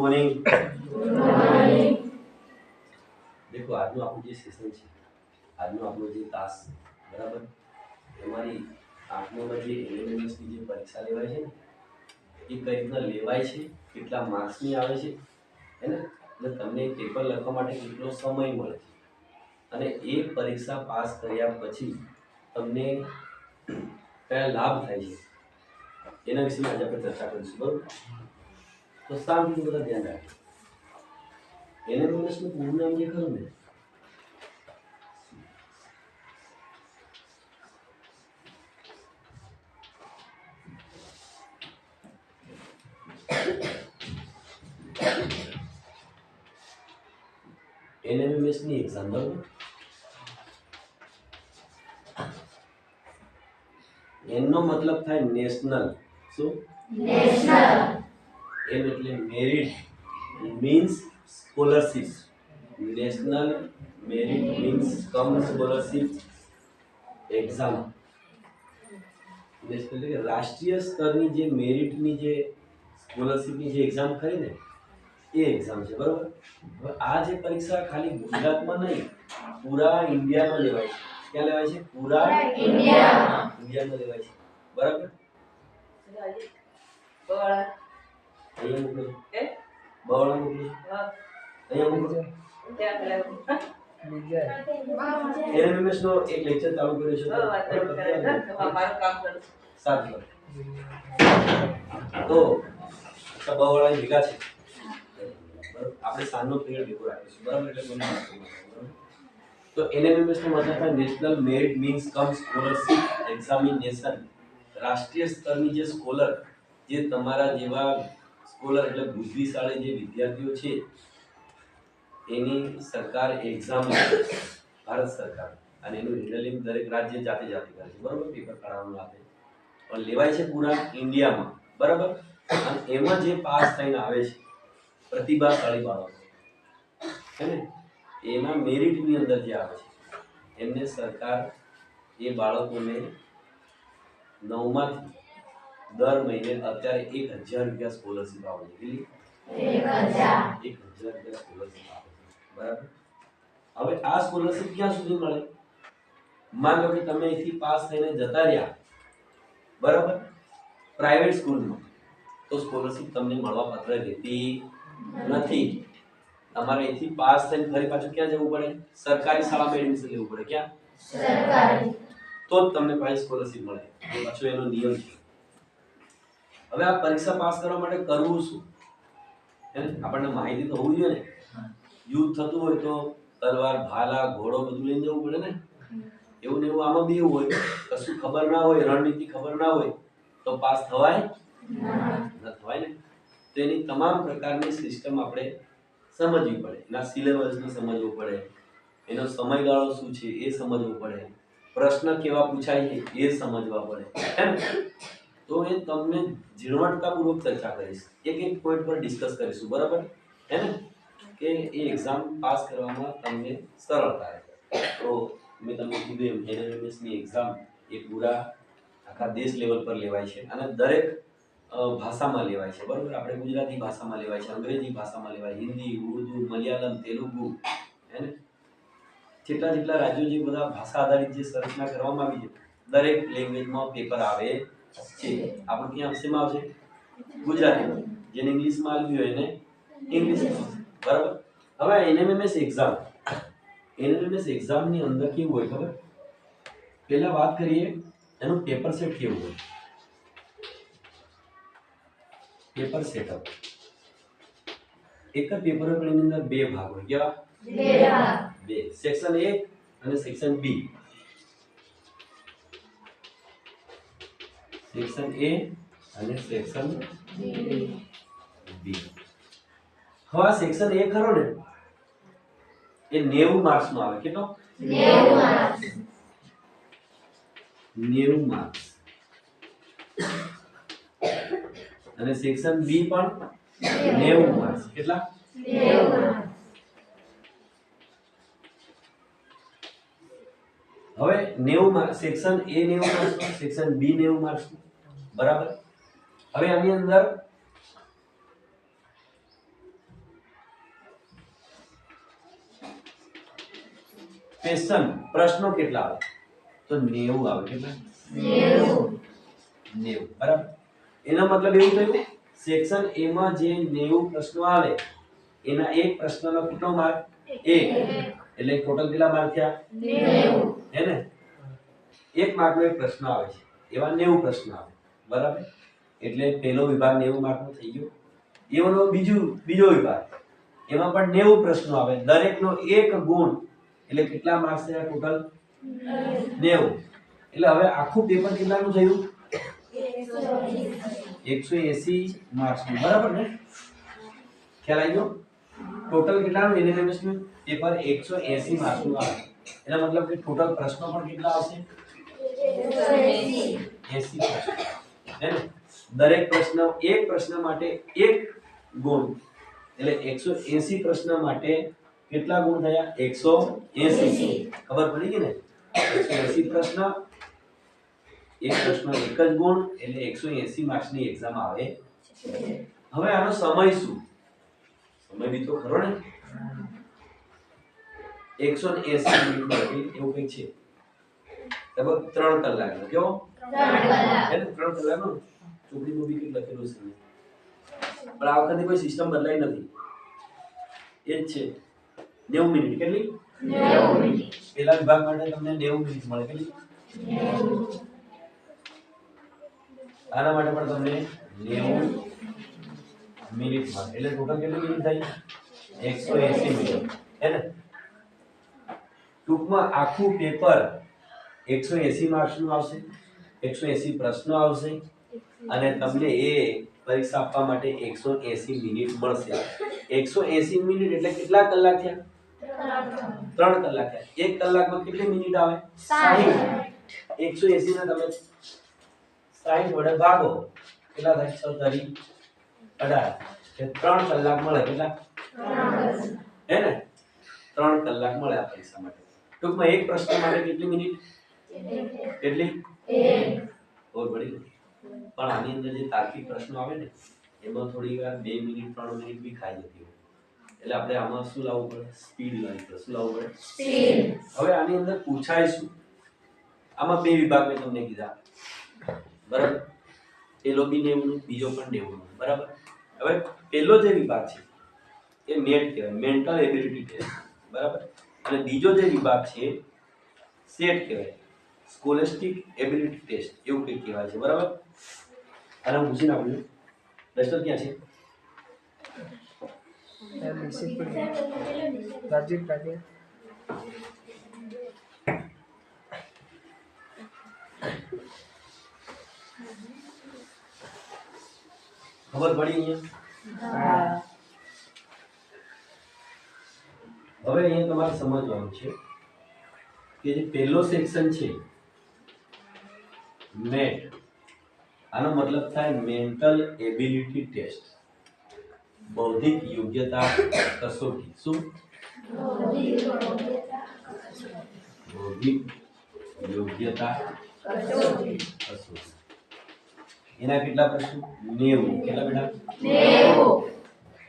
Morning. देखो આજનો આપણું જે સેશન છે, આજનો આપણો જે તાસ બરાબર, તમારી 8મા જે LMS ની જે પરીક્ષા લેવાય છે ને, એ કઈ રીતના લેવાય છે, કેટલા માર્ક્સની આવે છે, હે ને, એટલે તમને પેપર લખવા માટે કેટલો સમય મળે છે, અને એ પરીક્ષા પાસ કર્યા પછી તમને કયા લાભ થાય છે એના વિશે આજે આપણે ચર્ચા કરીશું. બરાબર, તો શાંતિથી બધા ધ્યાન રાખજો. LMS નું પૂરું નામ જે ખરું ને, LMS ની એક્ઝામ, બરાબર, એનો મતલબ થાય નેશનલ. શું? નેશનલ. એમ એટલે merit means scholarship. National merit means કમ સ્કોલરશિપ એક્ઝામ. નેશનલ એટલે રાષ્ટ્રીય સ્તરની જે મેરિટની જે સ્કોલરશિપની જે એક્ઝામ ખરી ને, એ એક્ઝામ છે. બરાબર, હવે આ જે પરીક્ષા ખાલી ગુજરાતમાં નહીં, પૂરા ઇન્ડિયામાં લેવાય છે. ક્યાં લેવાય છે? પૂરા ઇન્ડિયામાં લેવાય છે. બરાબર, અહીંયા મોકલો. બવાળા મોકલો. અહીંયા મોકલો. LMS નો એક લેક્ચર ચાલુ કર્યો છે. મારું કામ કરું. સાચું. તો બવાળા ભેગા છે. આપણે સાંજનો પીરિયડ ભેગો રાખીશું. બરાબર, એટલે મને તો LMS નો મતલબ થાય નેશનલ મેરિટ મીન્સ કમ સ્કોલરશિપ એક્ઝામિનેશન. રાષ્ટ્રીય સ્તરની જે સ્કોલર, જે તમારા જેવા સ્કોલર એટલે બુદ્ધિશાળી જે વિદ્યાર્થીઓ છે, એની સરકાર એક્ઝામ લે, ભારત સરકાર, અને એનું હેન્ડલિંગ દરેક રાજ્ય જાતે જાતે કરે છે. બરાબર, પેપર કાઢવાનું આપે, પણ લેવાય છે પૂરા ઇન્ડિયામાં. બરાબર, અને એમાં જે પાસ થઈને આવે છે પ્રતિભાશાળી બાળકો, હે ને, એના મેરિટની અંદર જે આવે છે, એમને સરકાર એ બાળકોને 9માંથી દર મહિને અત્યારે 1000 રૂપિયા સ્કોલરશિપ આવે છે. કેટલી? 1000 રૂપિયા સ્કોલરશિપ આવે છે. બરાબર, હવે આ સ્કોલરશિપ ક્યાં સુધી મળે? માન લો કે તમે અહીંથી પાસ થઈને જતા રહ્યા, બરાબર, પ્રાઇવેટ સ્કૂલમાં, તો સ્કોલરશિપ તમને મળવા પાત્ર રહેતી નથી. તમારે અહીંથી પાસ થઈને ફરી પાછું ક્યાં જવું પડે? સરકારી શાળામાં એડમિશન લેવું પડે. ક્યાં? સરકારી. તો જ તમને પાછી સ્કોલરશિપ મળે. એ પાછો એનો નિયમ છે. હવે આ પરીક્ષા પાસ કરવા માટે કરવું શું? આપણને માહિતી તો હોવી જોઈએ ને. યુદ્ધ થતું હોય તો તલવાર, ભાલા, ઘોડો બધું લઈને જવું પડે ને. એવું ને એવું આમાં બી એવું હોય, કશું ખબર ના હોય, રણનીતિ ખબર ના હોય, તો પાસ થવાય ના થવાય ને. તો એની તમામ પ્રકારની સિસ્ટમ આપણે સમજવી પડે. એના સિલેબસને સમજવું પડે, એનો સમયગાળો શું છે એ સમજવું પડે, પ્રશ્ન કેવા પૂછાય છે એ સમજવા પડે, એમ. તો એ તમને ઝીણવટતાપૂર્વક ચર્ચા કરીશ, એક એક પોઈન્ટ પર ડિસ્કસ કરીશું. બરાબર, હે ને, કે એ એક્ઝામ પાસ કરવામાં તમને સરળતા રહે. તો મેં તમને કીધું એમ, LMS ની એક્ઝામ એ પૂરા આખા દેશ લેવલ પર લેવાય છે, અને દરેક ભાષામાં લેવાય છે. બરાબર, આપણે ગુજરાતી ભાષામાં લેવાય છે, અંગ્રેજી ભાષામાં લેવાય, હિન્દી, ઉર્દુ, મલયાલમ, તેલુગુ, હે ને, જેટલા રાજ્યો જે બધા ભાષા આધારિત જે સંરચના કરવામાં આવી છે, દરેક લેંગ્વેજમાં પેપર આવે છે. આપણે ત્યાં શેમાં આવશે? ગુજરાતીમાં. જેને ઇંગ્લિશમાં આવ્યું હોય એને ઇંગ્લિશમાં. બરાબર, હવે LMS એક્ઝામ ની અંદર કેવું હોય ખબર? પહેલા વાત કરીએ એનું પેપર સેટ કેવું હોય. પેપર સેટઅપ એક જ પેપર હોય, પણ એની અંદર બે ભાગ હોય. કેવા? બે. સેક્શન A અને સેક્શન B. સેક્શન A અને સેક્શન B. હવે સેક્શન A ખરો ને, એ 90 માર્ક્સ નો આવે. કેટલો? 90 માર્ક્સ. અને સેક્શન B પણ 90 માર્ક્સ. કેટલા? 90 માર્ક્સ. હવે 90 marks, section A 90 marks, section B 90 marks. બરાબર, હવે આની અંદર ક્વેશ્ચન પ્રશ્નો કેટલા આવે તો 90 આવે કેટલા 90 બરાબર એનો મતલબ એવું થયું સેક્શન એ માં જે 90 પ્રશ્નો આવે એના એક પ્રશ્નનો કેટલો માર્ક 1 એટલે ટોટલ કેટલા માર્ક થયા 90 હે ને 1 માર્કનો એક પ્રશ્ન આવે છે એવા 90 પ્રશ્ન આવે બરાબર એટલે પહેલો વિભાગ 90 માર્કનો થઈ ગયો એવાનો બીજો વિભાગ એમાં પણ 90 પ્રશ્નો આવે દરેકનો એક ગુણ એટલે કેટલા માર્ક્સ થયા ટોટલ 90 એટલે હવે આખું પેપર કેટલાનું થયું 180 માર્ક્સનું બરાબર ને ખ્યાલ આવી ગયો ટોટલ કેટલાનું એનએમએસનું પેપર 180 માર્ક્સનું આવે એનો મતલબ કે ટોટલ પ્રશ્નો પણ કેટલા આવશે 180 પ્રશ્નો હે ને દરેક પ્રશ્ન એક પ્રશ્ન માટે એક ગુણ એટલે 180 પ્રશ્ન માટે કેટલા ગુણ થયા 180 ખબર પડી ગઈ ને 180 પ્રશ્ન એક પ્રશ્ન એક જ ગુણ એટલે 180 માર્ક્સની એક્ઝામ આવે હવે આનો સમય શું સમય બી તો ખરો ને 180 મિનિટ માટે એવું કંઈક છે લગભગ 3 કલાકનો કેવો 3 કલાક એટલે 3 કલાકનો ચોપડીમાં બી કંઈક લખેલું છે પણ આ વખતે કોઈ સિસ્ટમ બદલાઈ નથી એ જ છે 90 મિનિટ કેટલી 90 મિનિટ પહેલા વિભાગ માટે તમને 90 મિનિટ મળે કેટલી 90 આના માટે પણ તમને 90 મિનિટ મળે એટલે ટોટલ કેટલી મિનિટ થઈ 180 મિનિટ હે ને ટૂંકમાં આખું પેપર 180 માર્ક્સનું આવશે 180 પ્રશ્નો આવશે અને તમને એ પરીક્ષા આપવા માટે 180 મિનિટ મળશે 180 મિનિટ એટલે કેટલા કલાક થયા 3 કલાક થયા 1 કલાકમાં કેટલી મિનિટ આવે 60 180 ને તમે 60 વડે ભાગો કેટલા થાય 6 તારી 18 કે 3 કલાક મળે કેટલા હે ને 3 કલાક મળે આ પરીક્ષા માટે ટૂંકમાં એક પ્રશ્ન માટે કેટલી મિનિટ કેટલી 1 ઓર બડી પણ આની અંદર જે તાર્કિક પ્રશ્નો આવે ને એમાં થોડી વાર 2 મિનિટ 3 મિનિટ બી ખાઈ જતી હોય એટલે આપણે આમાં શું લાવવું પડે સ્પીડ લાવવી પડે શું લાવવું પડે સ્પીડ હવે આની અંદર પૂછાય શું આમાં બે વિભાગ મેં તમને કીધા બરાબર પેલો બી 90 બીજો પણ 90 બરાબર હવે પેલો જે વિભાગ છે એ મેટ કહેવાય મેન્ટલ એબિલિટી ટેસ્ટ બરાબર અને બીજો જે વિભાગ છે સેટ કહેવાય સ્કોલેસ્ટિક એબિલિટી ટેસ્ટ એવું કંઈક કહેવાય છે બરાબર આને હું પૂછી નાખું ડસ્ટર ક્યાં છે ખબર પડી અહીંયા હવે અહીંયા તમારે સમજવાનું છે કે જે પહેલો સેક્શન છે મેટ આનો મતલબ થાય મેન્ટલ એબિલિટી ટેસ્ટ બૌદ્ધિક યોગ્યતા કસોટી શું બૌદ્ધિક યોગ્યતા કસોટી એના કેટલા પ્રશ્નો 90 કેટલા બેટા 90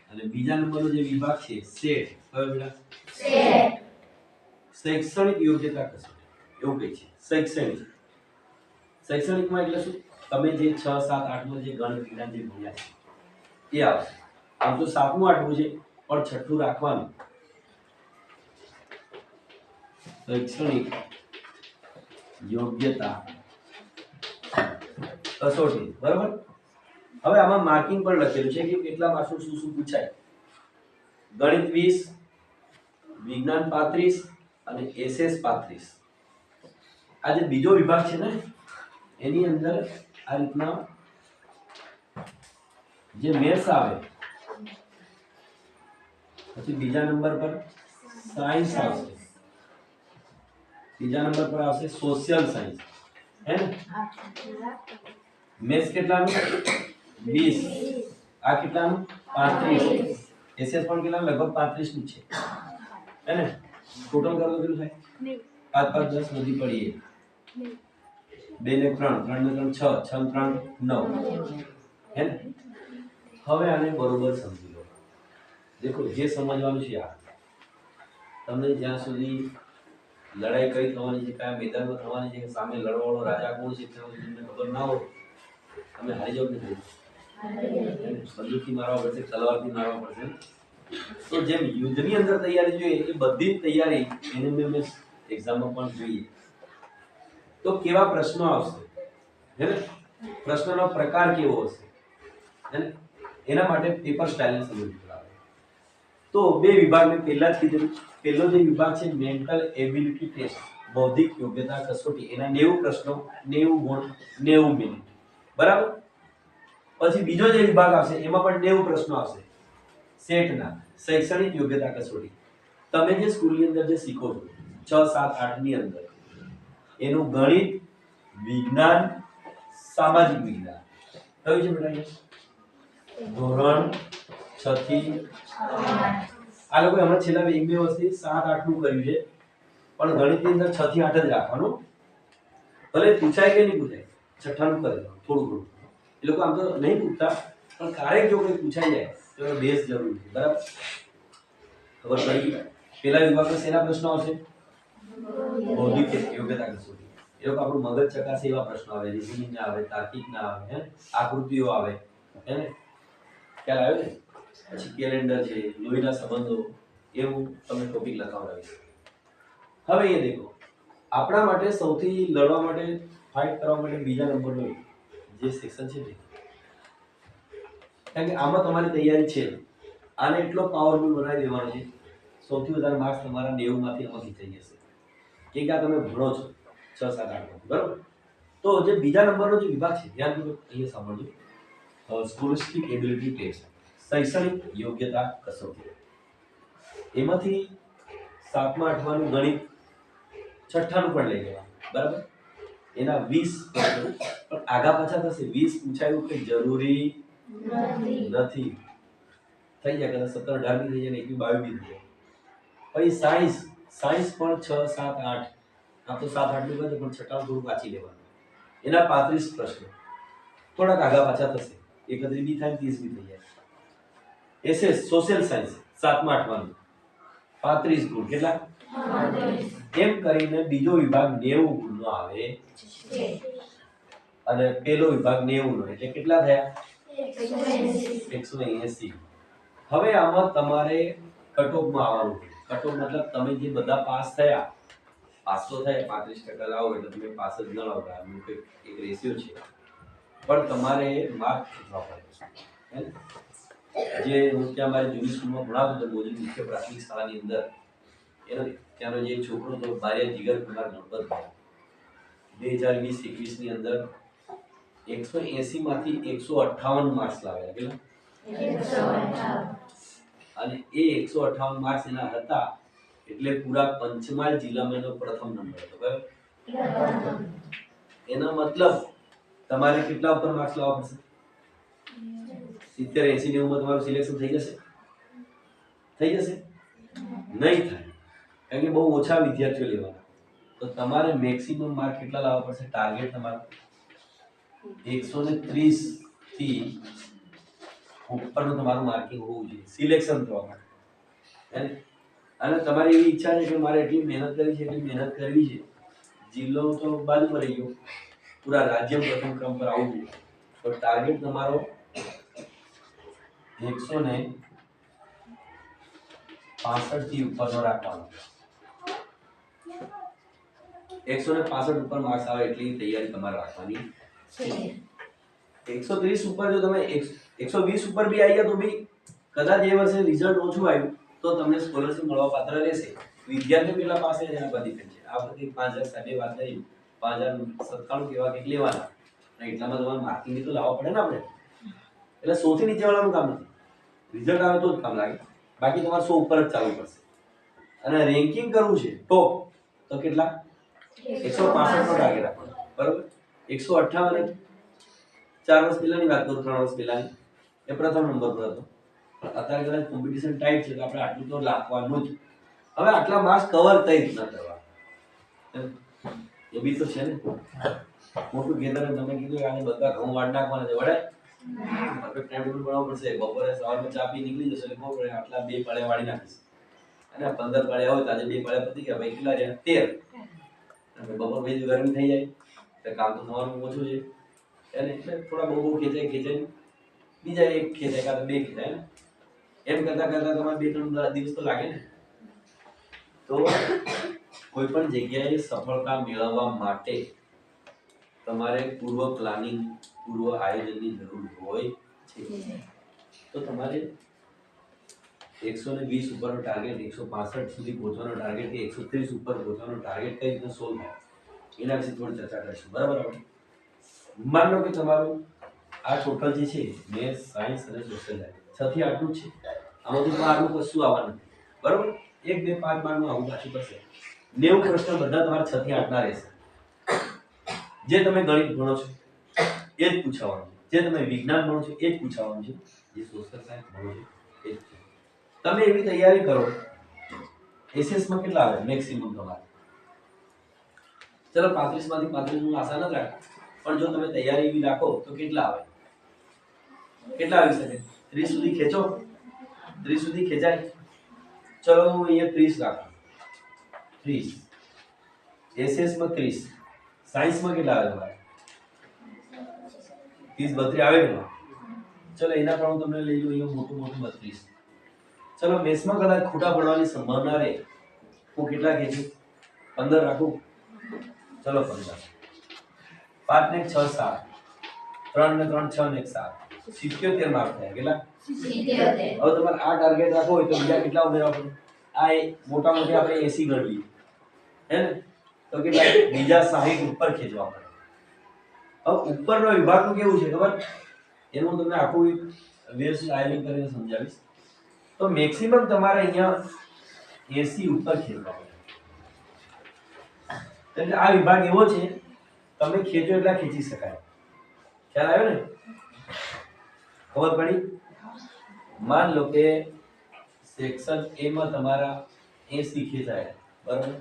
અને બીજા નંબરનો જે વિભાગ છે સેટ કયો બેટા સેટ શૈક્ષણિક યોગ્યતા કસોટી એવું કહે છે શૈક્ષણિકમાં એટલે શું તમે જે 6 7 8 માં જે ગણિત વિજ્ઞાન જે ભણ્યા છે એ આવશે આમ તો 7મું 8મું છે પણ 6ઠું રાખવાનું શૈક્ષણિક યોગ્યતા કસોટી બરાબર હવે આમાં માર્કિંગ પણ લખેલું છે કે કેટલા માર્ક્સનું શું શું પૂછાય ગણિત 20 વિજ્ઞાન 35 અને એસએસ 35 આ જે બીજો વિભાગ છે ને એની અંદર આ રીતના જે મેથ્સ આવે પછી બીજા નંબર પર સાયન્સ આવશે બીજા નંબર પર આવશે સોશિયલ સાયન્સ હે ને મેથ્સ કેટલાનું 20 આ કેટલાનું 35 એસએસ પણ કેટલાનું લગભગ 35 નું છે હે ને ટોટલ કરો તો કેટલું થાય 5 5 10 વધી પડીએ 2 ને 3 3 ને 3 6 6 ને 3 9 હે ને હવે આને બરોબર સમજી લો દેખો જે સમજવાનું છે આ તમને જ્યાં સુધી લડાઈ કઈ થવાની છે, કયા મેદાનમાં થવાની છે, સામે લડવાવાળો રાજા કોણ છે તમને ખબર ના હોય, તમે હારી જાવ કે બંદૂકથી મારવા પડશે, તલવારથી મારવા પડશે. તો જેમ યુદ્ધની અંદર તૈયારી જોઈએ એ બધી જ તૈયારી એનએમએમએસ એક્ઝામમાં પણ જોઈએ. તો કેવા પ્રશ્નો આવશે, હે ને, પ્રશ્નનો પ્રકાર કેવો હશે, હે ને, એના માટે પેપર સ્ટાઇલને સમજવું પડે. તો બે વિભાગ મેં પહેલા જ કીધું. પહેલો જે વિભાગ છે મેન્ટલ એબિલિટી ટેસ્ટ, બૌદ્ધિક યોગ્યતા કસોટી, એના 90 પ્રશ્નો, 90 ગુણ, 90 મિનિટ, બરાબર. પછી બીજો જે વિભાગ આવશે એમાં પણ 90 પ્રશ્નો આવશે, સેટના શૈક્ષણિક યોગ્યતા કસોટી. તમે જે સ્કૂલની અંદર જે શીખો છો 6, 7, 8 ની અંદર, એનું ગણિત, વિજ્ઞાન, સામાજિક વિજ્ઞાન કયું છે બેટા? ધોરણ 6 થી 8. આ લોકો હમણાં છેલ્લા 1-2 વર્ષથી 7-8 નું કર્યું છે, પણ ગણિતની અંદર 6 થી 8 જ રાખવાનું. ભલે પૂછાય કે નહીં પૂછાય, છઠ્ઠાનું કરી દેવાનું થોડું થોડું. એ લોકો આમ તો નહીં પૂછતા, પણ ક્યારેક જો કોઈ પૂછાઈ જાય તો એનો બેઝ જરૂરી છે, બરાબર. ખબર પડી? પહેલા વિભાગમાં શેના પ્રશ્નો આવશે? બૌદ્ધિક યોગ્યતા કસોટી. એ લોકો આપણું મગજ ચકાસે એવા પ્રશ્નો આવે, રીઝનિંગ ના આવે, તાર્કિક ના આવે, હે, આકૃતિઓ આવે, હે ને, ખ્યાલ આવ્યો ને. પછી કેલેન્ડર છે, લોહીના સંબંધો, એવું તમને ટોપિક લખાવડાવીશ. હવે એ દેખો, આપણા માટે સૌથી લડવા માટે, ફાઇટ કરવા માટે બીજા નંબરનો જે સેક્શન છે ને, કારણ કે આમાં તમારી તૈયારી છે, આને એટલો પાવરફુલ બનાવી દેવાનો છે, સૌથી વધારે માર્ક્સ તમારા 90 માંથી આમાં થઈ જશે, કે આ તમે ભણો છો 6, 7, 8 બરાબર. તો જે બીજા નંબરનો જે વિભાગ છે, ધ્યાનપૂર્વક અહીંયા સાંભળજો. સ્કોલસ્ટિક એબિલિટી ટેસ્ટ, શૈક્ષણિક યોગ્યતા કસોટી. એમાંથી 7મા 8માનું ગણિત, છઠ્ઠાનું પણ લઈ લેવાનું, બરાબર. એના 20 પણ આગા પાછા થશે. 20 પૂછાયું કે જરૂરી નથી, થઈ જાય કદાચ 17, 18 થઈ જાય ને 21, 22 બી થઈ જાય. પછી સાયન્સ પણ 6, 7, 8, આમ તો 7, 8 નું કહે પણ છઠ્ઠાનું થોડું વાંચી લેવાનું. એના 35 પ્રશ્નો, થોડાક આગા પાછા થશે, 31 બી થાય, 30 બી થઈ જાય. એસએસ સોશિયલ સાયન્સ 7મા 8માનું 35 ગુણ, કેટલા? 35. એમ કરીને બીજો વિભાગ 90 ગુણનો આવે અને પેલો વિભાગ 90 નો, એટલે કેટલા થયા? 180. હવે આમાં તમારે કટઓફમાં આવવાનું છે. કટઓફ મતલબ તમે જે બધા પાસ થયા, પાસ તો થયા 35% લાવો એટલે તમે પાસ જ ન લાવો, આનું એક રેશિયો છે, પણ તમારે માર્ક શોધવા પડે. જે હું ત્યાં મારી જૂની સ્કૂલમાં ભણાવતો હતો, મોજી મુખ્ય પ્રાથમિક શાળાની અંદર, એનો ત્યાંનો જે છોકરો હતો બારિયા જીગર કુમાર ગણપતભાઈ, 2020-21 ની અંદર 180 માંથી 158 માર્ક્સ લાવ્યા. કેટલા? 158. અને એ 158 માર્ક્સ એના હતા એટલે પૂરા પંચમહાલ જિલ્લામાં એનો પ્રથમ નંબર હતો. કયો? એનો મતલબ તમારે કેટલા ઉપર માર્ક્સ લાવવા પડશે? 70, 80, 90 માં તમારું સિલેક્શન થઈ જશે? થઈ જશે? નહીં થાય, કારણ કે બહુ ઓછા વિદ્યાર્થીઓ લેવાના. તો તમારે મેક્સિમમ માર્ક કેટલા લાવવા પડશે? ટાર્ગેટ તમારો 130 થી ઉપરનું તમારું માર્કિંગ હોવું જોઈએ સિલેક્શન થવા માટે. અને તમારી એવી ઈચ્છા છે કે મારે એટલી મહેનત કરવી છે, એટલી મહેનત કરવી છે, જિલ્લો તો બાજુમાં રહી ગયો, પૂરા રાજ્ય પ્રથમ ક્રમ પર આવવું જોઈએ, તો ટાર્ગેટ તમારો 165 થી ઉપરનો રાખવાનો. 165 ઉપર માર્ક્સ આવે એટલી તૈયારી તમારે રાખવાની છે. 130 ઉપર જો તમે 120 ઉપર બી આવી ગયા તો બી કદાચ એ વર્ષે રિઝલ્ટ ઓછું આવ્યું તો તમને સ્કોલરશિપ મળવા પાત્ર રહેશે. વિદ્યાર્થીઓ કેટલા પાસે એના પર ડિપેન્ડ છે. આ વખતે 5000 સાહેબે વાત કરી, 5097 કેવા કંઈક લેવાના, અને એટલામાં તમારે માર્કિંગ તો લાવવા પડે ને આપણે. એટલે 100 થી નીચે વાળાનું કામ નથી, રિઝલ્ટ આવે તો જ કામ લાગે, બાકી તમારે 100 ઉપર જ ચાલવું પડશે. અને રેન્કિંગ કરવું છે ટોપ, તો કેટલા? 165 નો ટાર્ગેટ રાખવાનો, બરોબર. 158 4 વર્ષ પહેલાની વાત કરું, 3 વર્ષ પહેલાની, એ પ્રથમ નંબર પર હતો. અત્યારે કદાચ કોમ્પિટિશન ટાઈટ છે તો આપણે આટલું તો લાખવાનું જ. હવે આટલા માર્ક્સ કવર કઈ રીતના કરવા, એ બી તો છે ને. મોટું ખેતર તમે કીધું આને બધા ઘઉં વાળ નાખવાના છે, વળે પરફેક્ટ ટાઈમ ટેબલ બનાવવું પડશે. બપોરે સવારમાં ચા પી નીકળી જશે એટલે બહુ આટલા 2 પાળે વાળી નાખીશ, અને 15 પાડ્યા હોય તો આજે 2 પાડ્યા પતી ગયા, ભાઈ કેટલા રહ્યા? 13. અને બપોર પછી ગરમી થઈ જાય તો કામ તો થવાનું ઓછું છે, એટલે થોડા બહુ ખેંચાય બીજા એક ખેંચાય કાં તો 2 ખેંચાય ને, એમ કરતા કરતા તમારે 2-3 દિવસ તો લાગે ને. તો કોઈ પણ જગ્યાએ સફળતા મેળવવા માટે તમારે પૂર્વ પ્લાનિંગ, પૂર્વ આયોજનની જરૂર હોય છે. તો તમારે 120 ઉપરનો ટાર્ગેટ, 165 સુધી પહોંચવાનો ટાર્ગેટ કે 130 ઉપર પહોંચવાનો ટાર્ગેટ કઈ રીતે સોલ્વ થાય એના વિશે થોડી ચર્ચા કરીશું, બરાબર. માન લો કે તમારું આ ટોટલ જે છે મેથ્સ, સાયન્સ અને સોશિયલ સાયન્સ 6 થી 8 છે. આમાંથી બહારનું કશું આવવાનું નથી, બરાબર. 1, 2, 5 બારનું આવું પાછું કરશે. 90 પ્રશ્ન બધા તમારા 6 થી 8 ના રહેશે. જે તમે ગણિત ભણો છો એ જ પૂછવાનું છે, જે તમે વિજ્ઞાન ભણો છો એ જ પૂછવાનું છે, જે સોશિયલ સાયન્સ ભણો છો એ જ. તમે એવી તૈયારી કરો, એસએસ માં કેટલા આવે મેક્સિમમ તમારે? ચલો 35 માંથી 35 હું આશા નથી રાખતો, પણ જો તમે તૈયારી એવી રાખો તો કેટલા આવે? કેટલા આવી શકે? 30 સુધી ખેંચો, 30 સુધી ખેંચાય. ચલો હું અહીંયા 30 રાખું, 30. એસએસ માં 30, સાયન્સ માં કેટલા આવે તમારે? 30 32 આવે કે? ચલો એના પણ હું તમને લઈ લઉં અહીંયા મોટું 32. ચલો મેથ્સમાં કદાચ ખોટા પડવાની સંભાવના રહે, હું કેટલા ખેંચું? 15 રાખું. ચલો 15. 5 ને 6 7, 3 ને 3 6 ને 1 7, 77 માર્ક થાય. કેટલા? 77. હવે તમારે આ ટાર્ગેટ રાખવો હોય તો બીજા કેટલા ઉમેરવા પડે? આ મોટા મોટી આપણે 80 ગણવી હે ને, તો કેટલા? બીજા 60 ઉપર ખેંચવા પડે. હવે ઉપરનો વિભાગનું કેવું છે ખબર? એનું હું તમને આખું એક વ્યવસ્થિત આયોજન કરીને સમજાવીશ. તો મેક્સિમમ તમારે અહીંયા 80 ઉપર ખેંચવા પડે. એટલે આ વિભાગ એવો છે તમે ખેંચો એટલા ખેંચી શકાય. ખ્યાલ આવ્યો ને? ખબર પડી? માન લો કે સેક્શન એ માં તમારા 80 ખેંચાય, બરાબર.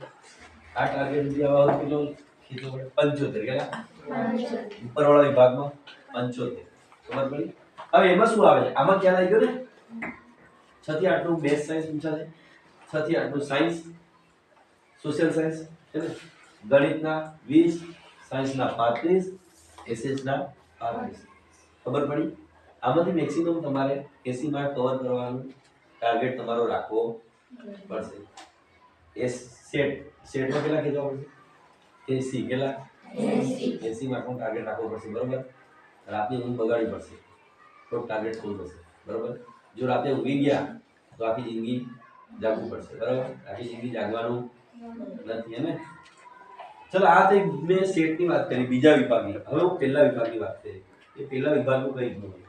આ ટાર્ગેટ સુધી આવવા કેટલો ખેંચવો પડે? 75. કેટલા? 75. ઉપરવાળા વિભાગમાં 75. ખબર પડી? હવે એમાં શું આવે? આમાં ખ્યાલ આવી ગયો ને? 6 થી 8 નું બેઝ સાયન્સ પૂછાશે, 6 થી 8 નું સાયન્સ, સોશિયલ સાયન્સ છે ને, ગણિતના 20, સાયન્સના 35, એસએસના 35. ખબર પડી? આમાંથી મેક્સિમમ તમારે 80 માર્ક કવર કરવાનું ટાર્ગેટ તમારો રાખવો પડશે. સેટમાં કેટલા ખેંચવા પડશે? 80. કેટલા? 80 માર્કનો ટાર્ગેટ રાખવો પડશે, બરોબર. રાતની ઊંઘ બગાડવી પડશે તો ટાર્ગેટ ફૂલ થશે, બરોબર. જો રાતે ઊંઘી ગયા તો આખી જિંદગી જાગવું પડશે, બરાબર. આખી જિંદગી જાગવાનું નથી ને. ચલો આ તો મેં સેટની વાત કરી, બીજા વિભાગની. હવે હું પહેલા વિભાગની વાત કરી. એ પહેલા વિભાગનું કઈ ગણું?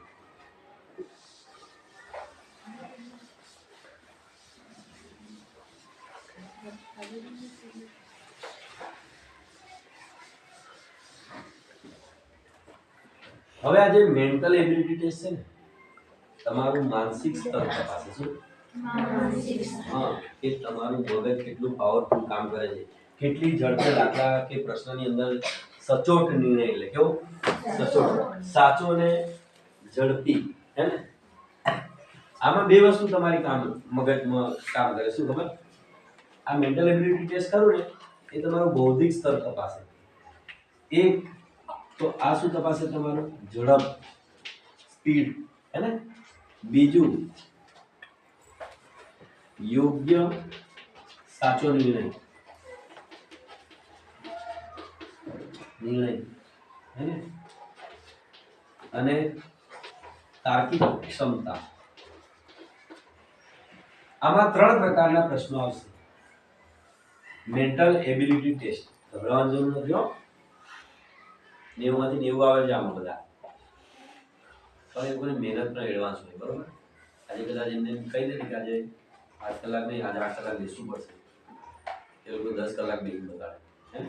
હવે આ જે મેન્ટલ એબિલિટી ટેસ્ટ છે ને, તમારું માનસિક સ્તર તપાસે. શું? માનસિક સ્તર. હા, કે તમારું મગજ કેટલું પાવરફુલ કામ કરે છે, કેટલી ઝડપે દાખલા કે પ્રશ્નની અંદર સચોટ નિર્ણય, એટલે કેવો સચોટ, સાચો ને ઝડપી, હે ને. આમાં બે વસ્તુ તમારી મગજમાં કામ કરે. શું ખબર? આ મેન્ટલ એબિલિટી ટેસ્ટ કરું ને એ તમારું બૌદ્ધિક સ્તર તપાસે. એક તો આ શું તપાસે? તમારું ઝડપ, સ્પીડ, હે ને. બીજું યોગ્ય સાચો નિર્ણય, હે ને. અને તાર્કિક ક્ષમતા. આમાં 3 પ્રકારના પ્રશ્નો આવશે મેન્ટલ એબિલિટી ટેસ્ટ. ગભરાવાની જરૂર નથી હો. 90 માંથી 90 આવે છે આમાં બધા. પણ એ કોઈ મહેનતનો એડવાન્સ હોય, બરોબર. આજે કદાચ એમને કહી દે કે આજે 8 કલાક નહીં, આજે 8 કલાક બેસવું પડશે, એ લોકો 10 કલાક બેસી બતાવે, હે.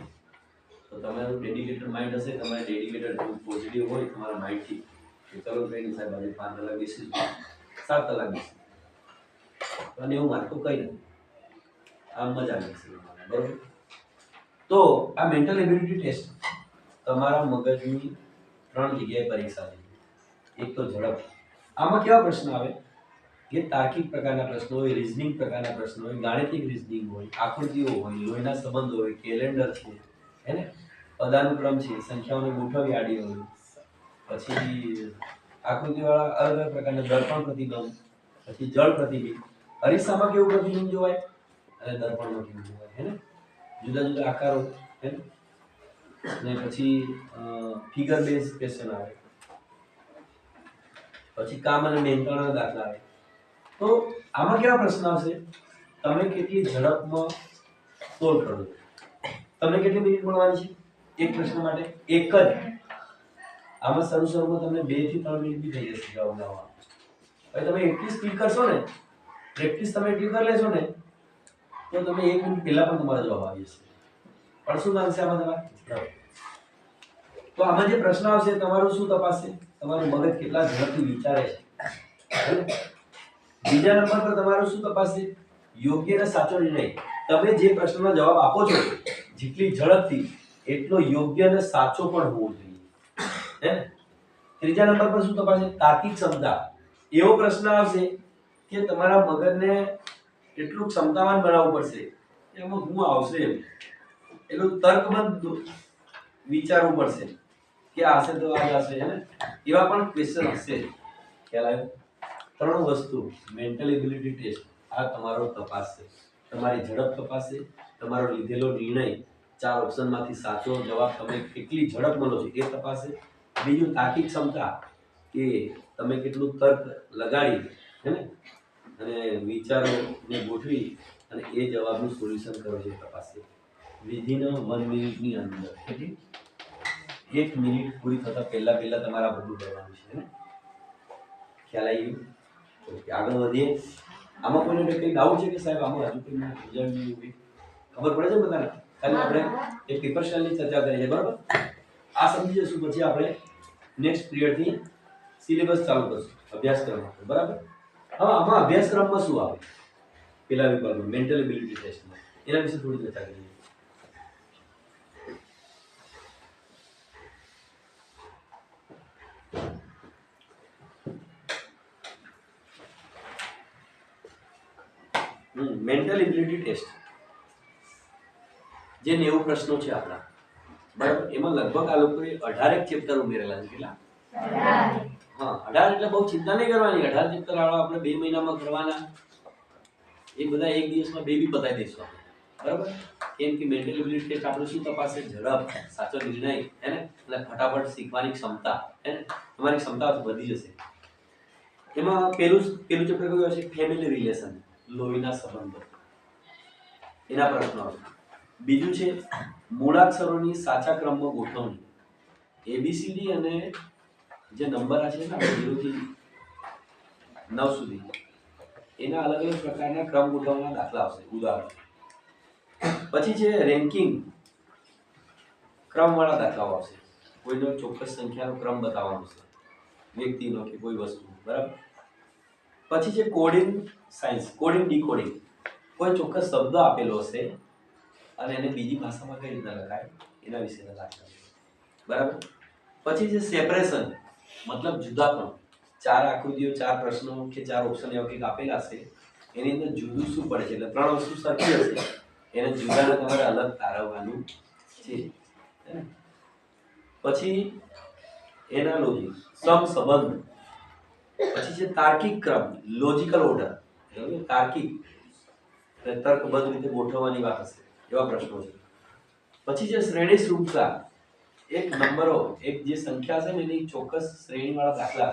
તો તમારું ડેડિકેટેડ માઇન્ડ હશે, તમારે ડેડિકેટેડ પોઝિટિવ હોય તમારા માઇન્ડથી કે ચલો કઈ નહીં સાહેબ, આજે 5 કલાક બેસીશું, 7 કલાક બેસીશું, અને એવું મારે તો કઈ નથી, આમ મજા આવશે, બરોબર. તો આ મેન્ટલ એબિલિટી ટેસ્ટ તમારા મગજની 3 જગ્યાએ પરીક્ષા છે. એક તો ઝડપ. આમાં કેવા પ્રશ્ન આવે? કે તાર્કિક પ્રકારના પ્રશ્નો હોય, રીઝનિંગ પ્રકારના પ્રશ્નો હોય, ગાણિતિક રીઝનિંગ હોય, આકૃતિઓ હોય, લોહીના સંબંધો હોય, કેલેન્ડર છે, હે ને, પદાનુક્રમ છે, સંખ્યાઓની ગોઠવણી આડી હોય, પછી આકૃતિવાળા અલગ અલગ પ્રકારના દર્પણ પ્રતિબિંબ, પછી જળ પ્રતિબિંબ, અરીસામાં કેવું પ્રતિબિંબ જોવાય અને દર્પણમાં કેવું જોવાય, હે ને, જુદા જુદા આકારો, હે ને, અને પછી ફિગર બેઝ ક્વેશ્ચન આવે, પછી કામ અને મહેનતાણા દાખલા આવે. તો આમાં કેવા પ્રશ્ન આવશે? તમે કેટલી ઝડપમાં સોલ્વ કરો છો. તમને કેટલી મિનિટ મળવાની છે એક પ્રશ્ન માટે? એક જ. આમાં શરૂમાં તમને 2 થી 3 મિનિટ બી થઈ જશે જવાબ લાવવા. હવે તમે એટલી સ્પીડ કરશો ને, પ્રેક્ટિસ તમે એટલી કરી લેશો ને, તો તમે 1 મિનિટ પહેલા પણ તમારો જવાબ આવી જશે. પણ શું થશે આમાં તમારે? તો આમાં જે પ્રશ્ન આવશે તમારું શું તપાસશે? તમારું મગજ કેટલા ઝડપથી વિચારે છે. બીજા નંબર પર તમારું શું તપાસશે? યોગ્ય અને સાચો નિર્ણય. તમે જે પ્રશ્નનો જવાબ આપો છો જેટલી ઝડપથી એટલો યોગ્ય અને સાચો પણ હોવો જોઈએ, હે. ત્રીજા નંબર પર શું તપાસશે? તાર્કિક ક્ષમતા. એવો પ્રશ્ન આવશે કે તમારા મગજને એટલું ક્ષમતાવાન બનાવવું પડશે કે એમાં હું આવશે એટલું તર્કબદ્ધ વિચારવું પડશે કે આ હશે તો આ હશે, હે ને. એવા પણ ક્વેશ્ચન હશે. ખ્યાલ આવ્યો? 3 વસ્તુ મેન્ટલ એબિલિટી ટેસ્ટ આ તમારો તપાસશે. તમારી ઝડપ તપાસશે, તમારો લીધેલો નિર્ણય 4 ઓપ્શનમાંથી સાચો જવાબ તમે કેટલી ઝડપ મળો છો એ તપાસશે. બીજું તાર્કિક ક્ષમતા કે તમે કેટલું તર્ક લગાડી, હે ને, અને વિચારોને ગોઠવી અને એ જવાબનું સોલ્યુશન કરો છો એ તપાસશે. વિધિન 1 મિનિટની અંદર, કેટલી? 1 મિનિટ પૂરી થતા પહેલા તમારા બધું કરવાનું છે, હે ને. ખ્યાલ આવી ગયો? ઓકે, આગળ વધીએ. આમાં કોઈને કઈ ડાઉટ છે કે સાહેબ આમાં હજુ કોઈ રિઝલ્ટ નહીં હોય? ખબર પડે છે બધાને? ખાલી આપણે એક પેપર શેલની ચર્ચા કરી છે, બરાબર? આ સમજી જશું પછી આપણે નેક્સ્ટ પિરિયડથી સિલેબસ ચાલુ કરશું, અભ્યાસક્રમ, બરાબર? હવે આમાં અભ્યાસક્રમમાં શું આવે? પેલા વિભાગમાં મેન્ટલ એબિલિટી ટેસ્ટમાં એના વિશે થોડી ચર્ચા કરીએ. મેન્ટલ એબિલિટી ટેસ્ટ જે 90 પ્રશ્નો છે આપણા, બરાબર? એમાં લગભગ આ લોકોએ 18 ચેપ્ટર ઉમેરેલા છે. કેટલા? 18. હા, 18 એટલે બહુ ચિંતા નહીં કરવાની. 18 ચેપ્ટર આપણે 2 મહિનામાં કરવાના. એ બધા એક દિવસમાં 2 બી પતાવી દઈશું આપણે, બરાબર? કેમ કે મેન્ટલ એબિલિટી ટેસ્ટ આપણે શું તપાસે? ઝડપ, સાચો નિર્ણય, હે ને, અને ફટાફટ શીખવાની ક્ષમતા, હે ને. તમારી ક્ષમતા વધી જશે. એમાં પેલું ચેપ્ટર કયું હશે? ફેમિલી રિલેશન, લોહીના સંબંધો. એના પ્રશ્નો આવશે. બીજું છે મૂળાક્ષરોની સાચા ક્રમમાં ગોઠવણી. ABCD અને જે નંબર છે ને 0 થી 9 સુધી એના અલગ અલગ પ્રકારના ક્રમ ગોઠવવાના દાખલા આવશે, ઉદાહરણ. પછી છે રેન્કિંગ, ક્રમવાળા દાખલાઓ આવશે. કોઈનો ચોક્કસ સંખ્યાનો ક્રમ બતાવવાનો છે, વ્યક્તિનો કે કોઈ વસ્તુ, બરાબર? પછી છે કોડિંગ સાયન્સ, કોડિંગ ડીકોડિંગ. કોઈ ચોક્કસ શબ્દ આપેલો હશે અને એને બીજી ભાષામાં કઈ રીતના લખાય એના વિશેના દાખલા, બરાબર? પછી છે સેપરેશન, મતલબ જુદાપણ. 4 આકૃતિઓ, 4 પ્રશ્નો કે 4 ઓપ્શન એવા કંઈક આપેલા હશે, એની અંદર જુદું શું પડે છે? એટલે 3 વસ્તુ સરખી હશે, એને જુદાને તમારે અલગ તારવવાનું છે. પછી એનાલોજી, સમસંબંધ. પછી છે તાર્કિક ક્રમ, લોજિકલ ઓર્ડર, એટલે તાર્કિક અને તર્કબદ્ધ રીતે ગોઠવવાની વાત હશે, એવા પ્રશ્નો છે. પછી છે શ્રેણી શૃંખલા, એક નંબરો, એક જે સંખ્યા છે ને એની ચોક્કસ શ્રેણીવાળા દાખલા,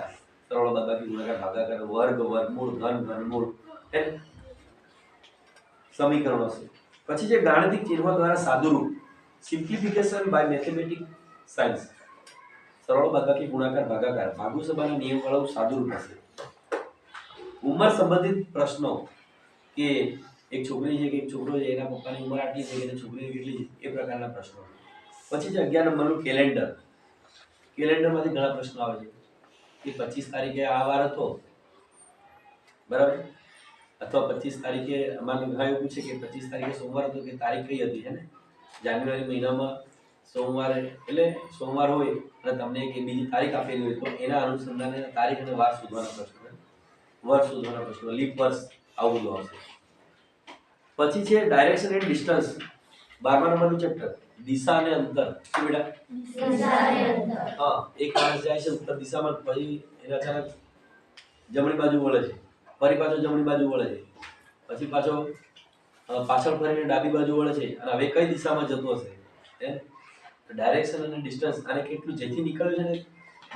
સરળ, બાદબાકી, ગુણાકાર, ભાગાકાર, વર્ગ, વર્ગમૂળ, ઘન, ઘનમૂળ, સમીકરણો છે. પછી જે ગાણિતિક ચિહ્નો દ્વારા સાદુરૂપ, સિમ્પ્લિફિકેશન બાય મેથેમેટિક સાયન્સ, સરળ, બાદબાકી, ગુણાકાર, ભાગાકાર, ભાગુસભાના નિયમવાળું સાદુરૂપ હશે. ઉંમર સંબંધિત પ્રશ્નો કે એક છોકરી છે કે એક છોકરો છે, એના પપ્પાની ઉંમર આટલી છે કે છોકરીની કેટલી છે, એ પ્રકારના પ્રશ્નો. પછી છે 11 નંબરનું કેલેન્ડર. કેલેન્ડરમાંથી ઘણા પ્રશ્નો આવે છે કે 25 તારીખે આ વાર હતો, બરાબર? અથવા 25 તારીખે અમારે ઘણા પૂછે કે 25 તારીખે સોમવાર હતો કે તારીખ કઈ હતી, હે ને. જાન્યુઆરી મહિનામાં સોમવારે, એટલે સોમવાર હોય અને તમને એક બીજી તારીખ આપેલી હોય તો એના અનુસંધાને તારીખ અને વાર શોધવાનો પ્રશ્ન વર્ષ સુધીના પ્રશ્નો, લીપ વર્ષ, આવું બધું આવશે. પછી છે ડાયરેક્શન એન્ડ ડિસ્ટન્સ, 12મા નંબરનું ચેપ્ટર, દિશા અને અંતર. શું બેટા? દિશા અને અંતર. હા, એક માણસ જાય છે ઉત્તર દિશામાં, પછી એને અચાનક જમણી બાજુ વળે છે, ફરી પાછો જમણી બાજુ વળે છે, પછી પાછો પાછળ ફરીને ડાબી બાજુ વળે છે, અને હવે કઈ દિશામાં જતો હશે? ડાયરેક્શન અને ડિસ્ટન્સ, અને કેટલું જેથી નીકળ્યું છે ને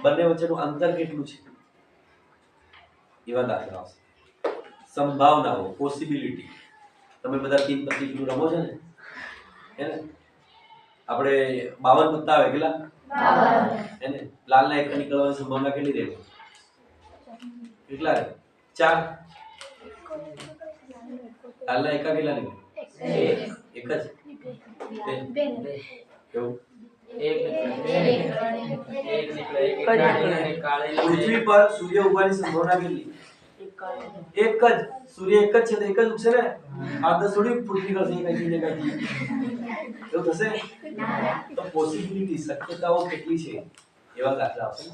બંને વચ્ચેનું અંતર કેટલું છે, એવા દાખલા આવશે. સંભાવનાઓ, પોસિબિલિટી. તમે બધા 3 પત્તી પેલું રમો છો ને, હે ને? આપણે 52 પત્તા આવે, કેટલા? 52. હે ને? લાલના એક નીકળવાની સંભાવના કેટલી રહે? કેટલા રહે? 4. લાલના એકા કેટલા નીકળે? એક જ. કેવું? પૃથ્વી પર સૂર્ય ઉગવાની સંભાવના કેટલી? એક જ. સૂર્ય એક જ છે તો એક જ ઉગશે ને. આ 10 થોડી પૃથ્વી કરશે કઈ જગ્યાથી, એવું થશે? તો પોસિબિલિટી, શક્યતાઓ કેટલી છે, એવા દાખલા આવશે.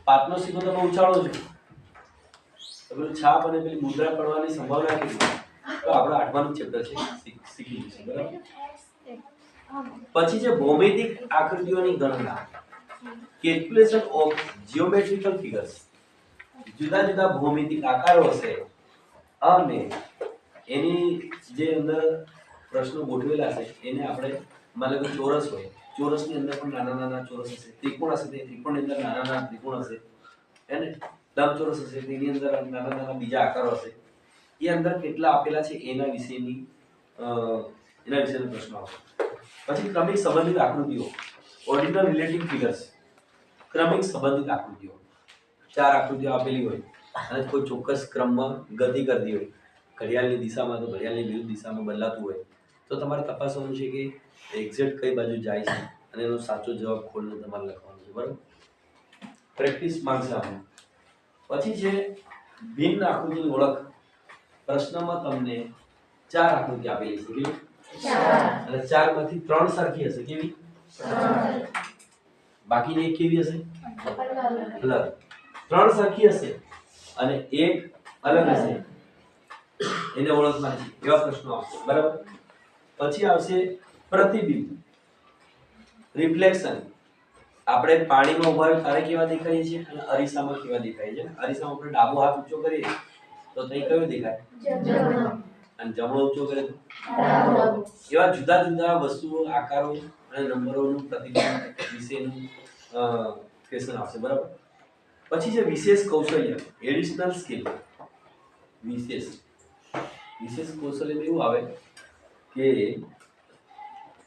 પાતનો સિક્કો તમે ઉછાળો છો તો પેલું છાપ અને પેલી મુદ્રા પડવાની સંભાવના કેટલી? તો આપણો 8માનું ચેપ્ટર છે, શીખી છે, બરાબર. પછી છે ભૌમિતિક આકૃતિઓની ગણના, કેલ્ક્યુલેશન ઓફ જીઓમેટ્રિકલ ફિગર્સ. જુદા જુદા ભૌમિતિક આકારો હશે અને એની જે અંદર પ્રશ્નો ગોઠવેલા છે એને આપણે, માનો કે ચોરસ હોય, ચોરસની અંદર પણ નાના નાના ચોરસ હશે, ત્રિકોણ હશે, ત્રિકોણની અંદર નાના નાના ત્રિકોણ હશે, હે ને? લંબચોરસ હશે, તેની અંદર નાના નાના બીજા આકારો હશે. એ અંદર કેટલા આપેલા છે એના વિશેનો પ્રશ્ન આવશે. પછી ક્રમિક સંબંધિત આકૃતિઓ, ઓર્ડિનલ રિલેટિવ ફિગર્સ. ક્રમિક સંબંધિત આકૃતિઓ, 4 આકૃતિઓ આપેલી હોય અને કોઈ ચોક્કસ ક્રમમાં ગતિ કરતી હોય, ઘડિયાળની દિશામાં તો ઘડિયાળની વિરુદ્ધ દિશામાં બદલાતું હોય, તો તમારે તપાસવાનું છે કે એક્ઝેક્ટ કઈ બાજુ જાય છે અને એનો સાચો જવાબ ખોલીને તમારે લખવાનો છે, બરાબર. પ્રેક્ટિસ માંગશે આપણે. પછી છે ભિન્ન આકૃતિની ઓળખ. પ્રશ્નમાં તમને 4 આકૃતિ આપેલી છે, કેવી? 4. અને 4 માંથી 3 સરખી હશે, કેવી? બાકીની એક કેવી હશે? અલગ. 3 સરખી હશે અને એક અલગ હશે, એને ઓળખવાની છે, એવા પ્રશ્નો આવશે, બરાબર. પછી આવશે પ્રતિબિંબ, રિફ્લેક્શન. આપણે પાણીમાં ઉભા હોય ત્યારે કેવા દેખાય છે અને અરીસામાં કેવા દેખાય છે? અરીસામાં આપણે ડાબો હાથ ઊંચો કરીએ તો ત્યાં કયો દેખાય? જમણો. અને જમણો ઊંચો કરે તો ડાબો. એવા જુદા જુદા વસ્તુઓ, આકારો અને નંબરોનું પ્રતિબિંબ વિશેનું ક્વેશ્ચન આવશે, બરાબર. પછી છે વિશેષ કૌશલ્ય, એડિશનલ સ્કિલ. વિશેષ કૌશલ્ય એવું આવે કે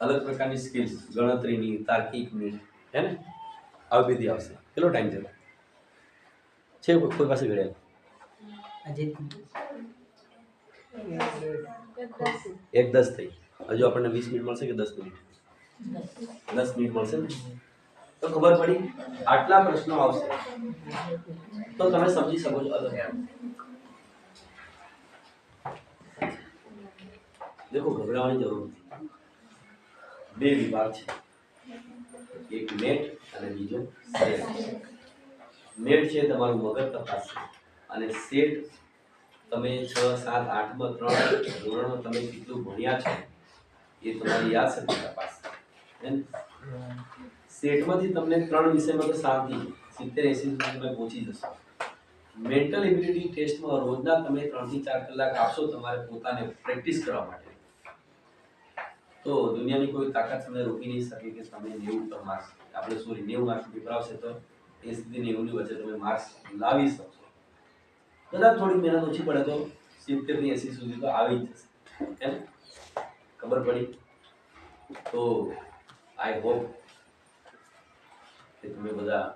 અલગ પ્રકારની સ્કિલ્સ, ગણતરીની, તાર્કિકની, હે ને? આવી બધી આવશે. કેટલો ટાઈમ છે કોઈ પાસે ઘડિયાળ? 1:10 થઈ. હજુ આપણને 20 મિનિટ મળશે કે 10 મિનિટ? 10 મિનિટ મળશે ને? તો ખબર પડી, આટલા પ્રશ્નો આવશે તો તમે સમજી શકો છો. અલગ દેખો, ગભરાવાની જરૂર નથી. 2 વિભાગ છે, એક નેટ અને બીજો સેટ. નેટ છે તમારું મગજ તપાસશે અને સેટ તમે 6, 7, 8માં 3 ધોરણમાં તમે કેટલું ભણ્યા છો એ તમારી યાદશક્તિ તપાસશે. સેટમાંથી તમને 3 વિષયમાં તો શાંતિ 70-80 સુધી તમે પહોંચી જશો. મેન્ટલ એબિલિટી ટેસ્ટમાં રોજના તમે 3 થી 4 કલાક આપશો તમારે પોતાને પ્રેક્ટિસ કરવા માટે, તો દુનિયાની કોઈ તાકાત તમને રોકી નહીં શકે કે તમે 90 માર્ક્સ, આપણે 90 માર્ક્સ પેપર આવશે તો 80 થી 90 ની વચ્ચે તમે માર્ક્સ લાવી શકશો. કદાચ થોડી મહેનત ઓછી પડે તો 70 થી 80 સુધી તો આવી જ જશે. એમ ખબર પડી? તો આઈ હોપ કે તમે બધા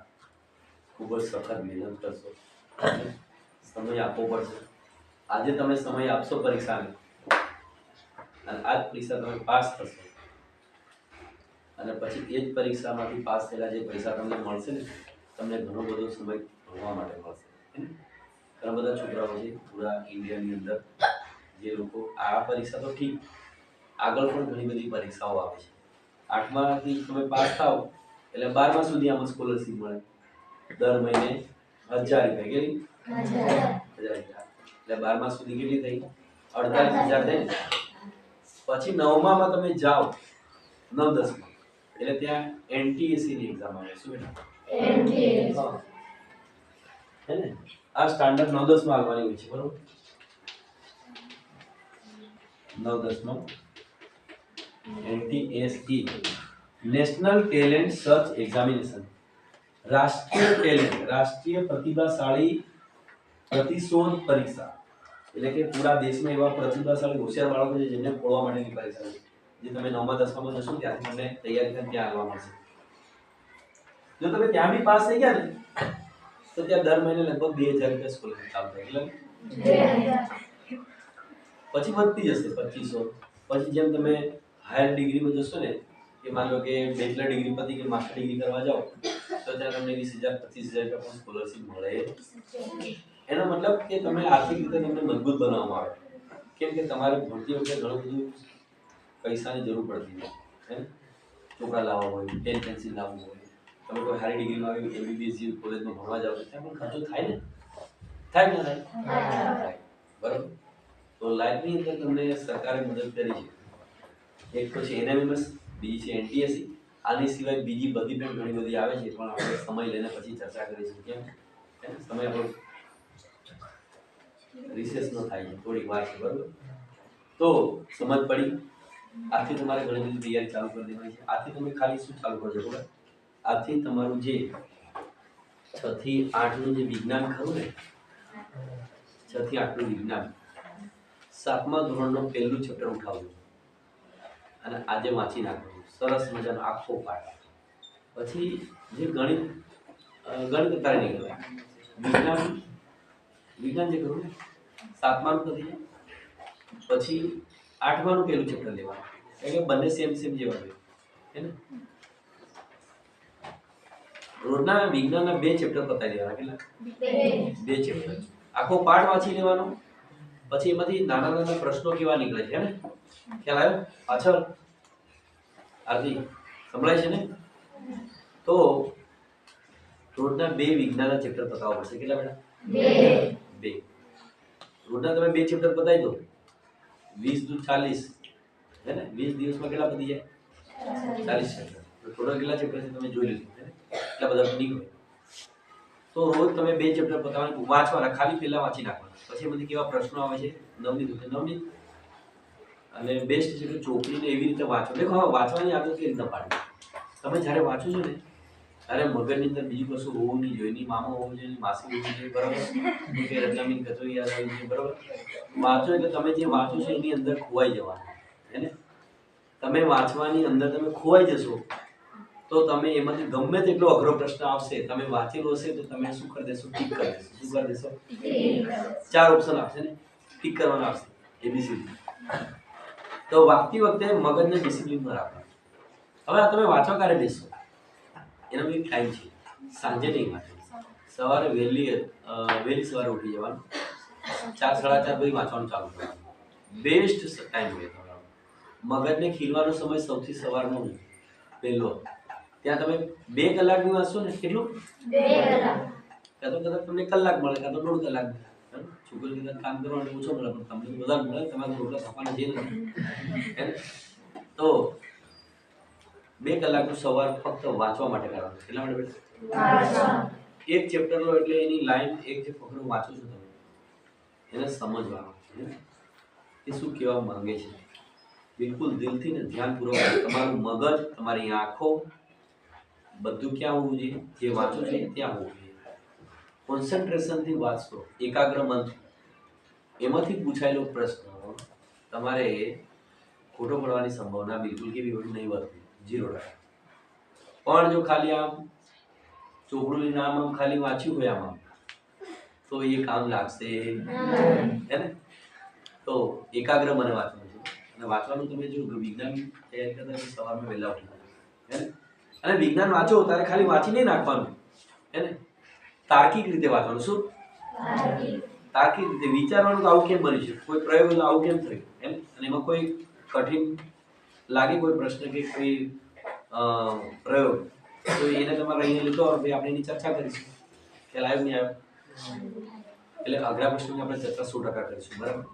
ખૂબ જ સખત મહેનત કરશો, સમય આપવો પડશે. આજે તમે સમય આપશો પરીક્ષાને અને આ જ પરીક્ષા તમે પાસ થશો અને પછી એ જ પરીક્ષામાંથી પાસ થયેલા જે પૈસા તમને મળશે ને, તમને ઘણો બધો સમય ભણવા માટે મળશે. ઘણા બધા છોકરાઓ છે પૂરા ઇન્ડિયાની અંદર જે લોકો આ પરીક્ષા તો ઠીક, આગળ પણ ઘણી બધી પરીક્ષાઓ આવે છે. 8માથી તમે પાસ થાવ એટલે 12મા સુધી આમાં સ્કોલરશીપ મળે, દર મહિને 1000 રૂપિયા. કેટલી? એટલે 12મા સુધી કેટલી થઈ? 48,000 થઈ ને? પછી 9મામાં તમે જાઓ 9 10માં એટલે ત્યાં એનટીએસી ની એક્ઝામ આવે. શું બેટા? એનટીએસી. હે ને? આ સ્ટાન્ડર્ડ 9 10માં આવવાની હોય છે, બરોબર? 9 10માં એનટીએસઈ નેશનલ ટેલેન્ટ સર્ચ એક્ઝામિનેશન, રાષ્ટ્રીય પ્રતિભાશાળી પ્રતિશોધ પરીક્ષા. એટલે કે પૂરા દેશમાં એવા પ્રતિભાશાળી હોશિયાર બાળકો છે જેમને ખોળવા માટેની પરીક્ષા છે, જે તમે 9મા 10મામાં જશો ત્યાંથી તમને તૈયારી કરીને ત્યાં આવવા મળશે. જો તમે ત્યાં બી પાસ થઈ ગયા ને તો ત્યાં દર મહિને લગભગ 2000 રૂપિયા સ્કોલરશિપ ચાલુ થાય. પછી વધતી જશે 2500. પછી જેમ તમે હાયર ડિગ્રીમાં જશો ને, કે માન લો કે બેચલર ડિગ્રી પછી કે માસ્ટર ડિગ્રી કરવા જાઓ તો ત્યાં તમને 20,000 25,000 રૂપિયા પણ સ્કોલરશિપ મળે. એનો મતલબ કે તમે આર્થિક રીતે તમને મજબૂત બનાવવામાં આવે. કેમ કે તમારે ભણતી વખતે ઘણું બધું પૈસાની જરૂર પડતી હોય, હે? ચોપડા લાવવા હોય, પેન પેન્સિલ લાવવું હોય, તમે કોઈ હારી ડિગ્રીમાં આવી એમબીબીએસ કોલેજમાં ભણવા જાવ ત્યાં પણ ખર્ચો થાય ને? થાય કે ના થાય? બરાબર. તો લાઈફની અંદર તમને સરકારે મદદ કરી છે. એક તો છે એનએમએમએસ, બીજી છે એનટીએસી. આની સિવાય બીજી બધી પણ ઘણી બધી આવે છે, પણ આપણે સમય લઈને પછી ચર્ચા કરીશું. કેમ? સમય પર રિસેસ નો થાય છે, થોડીક વાર છે, બરાબર? તો સમજ પડી? આથી તમારે ઘણી બધી તૈયારી ચાલુ કરી દેવાની છે. આથી તમે ખાલી શું ચાલુ કરજો ખબર? આથી તમારું જે 6 થી 8 નું જે વિજ્ઞાન ખરું ને, 6 થી 8 નું વિજ્ઞાન 7મા ધોરણનો પહેલું ચેપ્ટર ઉઠાવજો અને આજે વાંચી નાખજો. સરસ મજાનો આખો પાઠ. પછી જે ગણિત અત્યારે નહીં કરવા, વિજ્ઞાન જે કરું ને 7માનું કરી જાય, પછી 8માનું પહેલું ચેપ્ટર લેવાનું. એટલે બંને સેમ જેવા હોય, હે ને? રોજના વિજ્ઞાનના 2 ચેપ્ટર પતાવી દેવાના. કેટલા? 2 ચેપ્ટર. આખો પાઠ વાંચી લેવાનો. પછી એમાંથી નાના નાના પ્રશ્નો કેવા નીકળે છે, હે ને? ખ્યાલ આવ્યો? પાછળ આરતી સંભળાય છે ને? તો રોજના 2 વિજ્ઞાનના ચેપ્ટર પતાવવા પડશે. કેટલા બેટા? 2. રોજના તમે 2 ચેપ્ટર પતાવી દો, 20 દુ 40, હે ને? 20 દિવસમાં કેટલા પતી જાય? 40 ચેપ્ટર. તો ટોટલ કેટલા ચેપ્ટર છે તમે જોઈ લીધું, હે ને? એટલા બધા નહીં હોય. તો રોજ તમે 2 ચેપ્ટર પતાવવાનું, વાંચવાના, ખાલી પહેલા વાંચી નાખવાના. પછી એમાંથી કેવા પ્રશ્નો આવે છે, નવનીત અને બેસ્ટ છે કે ચોપડીને એવી રીતે વાંચો. દેખો, હા, વાંચવાની આદત કેવી રીતે પાડવી? તમે જ્યારે વાંચો છો ને ત્યારે મગજની અંદર બીજું કશું હોવું નહીં જોઈએ. એની મામા હોવું જોઈએ, માસી હોવું જોઈએ, બરાબર? કે રત્નામીન કચોરી યાદ આવી જોઈએ, બરાબર? વાંચો એટલે તમે જે વાંચો છો એની અંદર ખોવાઈ જવાનું, હે ને? તમે વાંચવાની અંદર તમે ખોવાઈ જશો તો તમે એમાંથી ગમે તેટલો અઘરો પ્રશ્ન આવશે, તમે વાંચેલો હશે તો તમે શું કરી દેશો? ટીક કરી દેશો. શું કરી દેશો? 4 ઓપ્શન આવશે ને, ટીક કરવાના આવશે, એબીસીડી. તો વાંચતી વખતે મગજને ડિસિપ્લિનમાં રાખવાનું. હવે આ તમે વાંચવા ક્યારે બેસો? એનો બી ટાઈમ છે. સાંજે નહીં વાંચવાનું. સવારે વહેલી સવારે ઉઠી જવાનું, 4 સાડા 4 પછી વાંચવાનું ચાલુ કરવાનું. બેસ્ટ ટાઈમ હોય તમારો. મગજને ખીલવાનો સમય સૌથી સવારનો પહેલો. ત્યાં તમે 2 કલાકની વાંચશો ને, કેટલું? 2 કલાક. કાં તો કદાચ તમને કલાક મળે, કાં તો 1.5 કલાક મળે. છોકરી કદાચ કામ કરવાનું ઓછો મળે, પણ તમને બધા મળે. તમારે રોટલા થવાના છે નથી, તો 2 કલાકનું સવાર ફક્ત વાંચવા માટે કરવાનું. કેટલા માટે બેટા? એક ચેપ્ટર લો એટલે એની લાઈન, એક જે ફકરો વાંચો છો તમે એને સમજવાનો એ શું કહેવા માંગે છે. બિલકુલ દિલથી ને ધ્યાનપૂર્વક તમારું મગજ, તમારી આંખો બધું ક્યાં હોવું જોઈએ? જે વાંચો છે ત્યાં હોવું જોઈએ. કોન્સન્ટ્રેશનથી વાંચતો, એકાગ્ર મનથી. એમાંથી પૂછાયેલો પ્રશ્ન તમારે ખોટો પડવાની સંભાવના બિલકુલ કેવી હોય? નહીં વધતી, 0%. પણ જો ખાલી આમ ચોપડું લઈને આમ ખાલી વાંચ્યું હોય આમાં તો એ કામ લાગશે, હે ને? તો એકાગ્ર મને વાંચવાનું છે. અને વાંચવાનું તમે જો વિજ્ઞાન તૈયાર કરતા સવારમાં વહેલા ઉઠી જવાનું, હે ને? અને વિજ્ઞાન વાંચો ત્યારે ખાલી વાંચી નહીં નાખવાનું, હે ને? તાર્કિક રીતે વાંચવાનું. શું? તાર્કિક રીતે વિચારવાનું કે આવું કેમ બન્યું છે, કોઈ પ્રયોગ આવું કેમ થયું, હે ને? અને એમાં કોઈ કઠિન લાગે કોઈ પ્રશ્ન કે કોઈ પ્રયોગ, તો એને તમારે અહીંયા લીધો, આપણે એની ચર્ચા કરીશું. ખ્યાલ આવ્યો નહીં આવ્યો? એટલે અઘરા પ્રશ્નોની આપણે ચર્ચા 100% કરીશું, બરાબર.